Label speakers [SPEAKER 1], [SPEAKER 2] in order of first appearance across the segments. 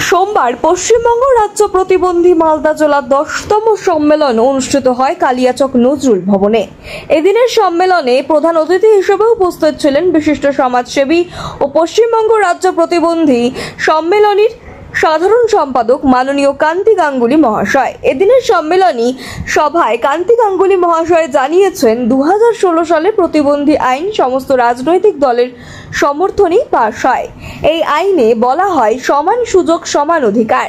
[SPEAKER 1] সোমবার পশ্চিমবঙ্গ রাজ্য প্রতিবন্ধী মালদা জেলার 10তম সম্মেলন অনুষ্ঠিত হয় কালিয়াচক নজরুল ভবনে। এদিনের সম্মেলনে প্রধান অতিথি হিসেবে উপস্থিত ছিলেন বিশিষ্ট সমাজসেবী ও পশ্চিমবঙ্গ রাজ্য প্রতিবন্ধী সম্মেলনের সাধারণ সম্পাদক মাননীয় কান্তি গাঙ্গুলি মহাশয়। এদিনের সম্মেলনী সভায় কান্তি গাঙ্গুলি মহাশয় জানিয়েছেন 2016 সালে প্রতিবন্ধী আইন সমস্ত রাজনৈতিক দলের সমর্থনে পাশ হয়। এই আইনে বলা হয় সমান সুযোগ সমান অধিকার,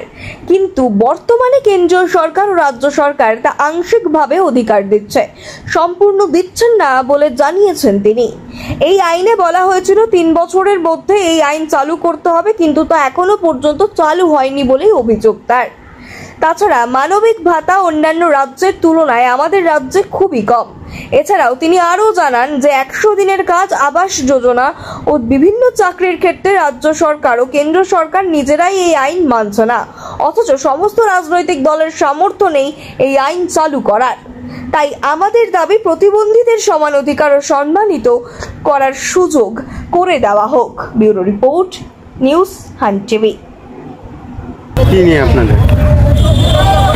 [SPEAKER 1] কিন্তু বর্তমানে কেন্দ্রীয় সরকার ও রাজ্য সরকার তা আংশিকভাবে অধিকার দিচ্ছে, সম্পূর্ণ দিচ্ছেন না বলে জানিয়েছেন তিনি। এই আইনে বলা হয়েছিল 3 বছরের মধ্যে এই আইন চালু করতে হবে, কিন্তু তা এখনো পর্যন্ত চালু হয়নি বলেই অভিযোগ তার। তাছাড়া মানবিক ভাতা অন্যান্য রাজ্যের তুলনায় আমাদের রাজ্যে খুবই কম। এছাড়াও তিনি আরও জানান যে 100 দিনের কাজ, আবাস যোজনা ও বিভিন্ন চাকরির ক্ষেত্রে রাজ্য সরকার ও কেন্দ্র সরকার নিজেরাই এই আইন মানছে না, অথচ সমস্ত রাজনৈতিক দলের সামর্থ্য নেই এই আইন চালু করার। তাই আমাদের দাবি প্রতিবন্ধীদের সমান অধিকার ও সম্মানিত করার সুযোগ করে দেওয়া হোক। Bureau report, news hunt TV.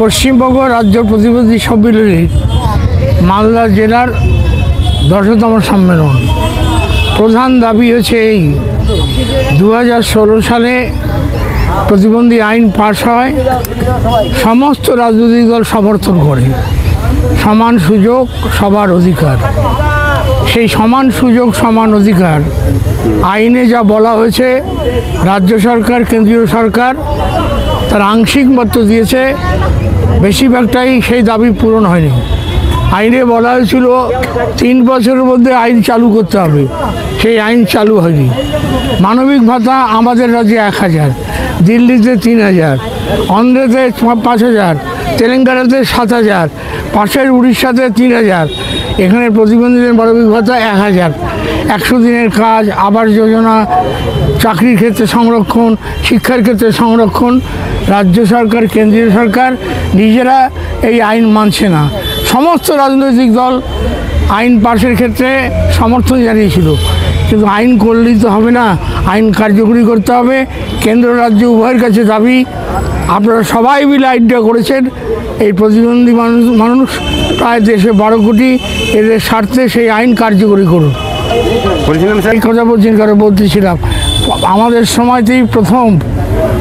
[SPEAKER 2] Paschimbanga রাজ্য প্রতিবন্ধী সম্মেলনের মালদা জেলার 10তম সম্মেলন। প্রধান দাবি হচ্ছে এই 2016 সালে প্রতিবন্ধী আইন পাশ হয়, সমস্ত রাজনৈতিক দল সমর্থন করে। সমান সুযোগ সবার অধিকার, সেই সমান সুযোগ সমান অধিকার আইনে যা বলা হয়েছে, রাজ্য সরকার কেন্দ্রীয় সরকার তার আংশিক মাত্র দিয়েছে, বেশিরভাগটাই সেই দাবি পূরণ হয়নি। আইনে বলা হয়েছিল 3 বছরের মধ্যে আইন চালু করতে হবে, সেই আইন চালু হয়নি। মানবিক ভাতা আমাদের রাজ্যে 1000, দিল্লিতে 3000, অন্ধ্রেতে 5000, তেলেঙ্গানাতে 7000, পাশের উড়িষ্যাতে 3000। এখানে প্রতিবন্ধীদের মানবিক ভাতা 1000। 100 দিনের কাজ, আবাস যোজনা, চাকরির ক্ষেত্রে সংরক্ষণ, শিক্ষার ক্ষেত্রে সংরক্ষণ। রাজ্য সরকার কেন্দ্রীয় সরকার নিজেরা এই আইন মানছে না। সমস্ত রাজনৈতিক দল আইন পাশের ক্ষেত্রে সমর্থন জানিয়েছিল, কিন্তু আইন করলেই তো হবে না, আইন কার্যকরী করতে হবে। কেন্দ্র রাজ্য উভয়ের কাছে দাবি, আপনারা সবাই মিলে আইনটা করেছেন, এই প্রতিবন্ধী মানুষ প্রায় দেশে 12 কোটি, এদের স্বার্থে সেই আইন কার্যকরী করুন। এই কথা বলতেছিলাম আমাদের সময়তেই প্রথম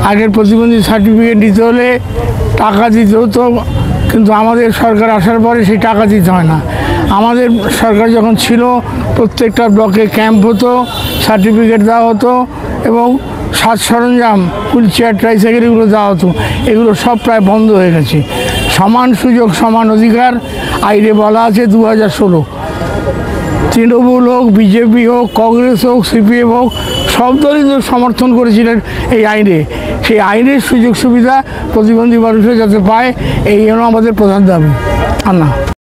[SPEAKER 2] আগের প্রতিবন্ধী সার্টিফিকেট দিতে হলে টাকা দিতে হতো, কিন্তু আমাদের সরকার আসার পরে সেই টাকা দিতে হয় না। আমাদের সরকার যখন ছিল প্রত্যেকটা ব্লকে ক্যাম্প হতো, সার্টিফিকেট দেওয়া হতো এবং সাজ সরঞ্জাম, হুইল চেয়ার, ট্রাইসাইকেল এগুলো দেওয়া হতো। এগুলো সব প্রায় বন্ধ হয়ে গেছে। সমান সুযোগ সমান অধিকার আইনে বলা আছে 2016। তৃণমূল হোক, বিজেপি হোক, কংগ্রেস হোক, সিপিএম হোক, সব দলই তো সমর্থন করেছিলেন এই আইনে। সেই আইনের সুযোগ সুবিধা প্রতিবন্ধী মানুষরা যাতে পায়, এই হলো আমাদের প্রধান দাবি। আর না।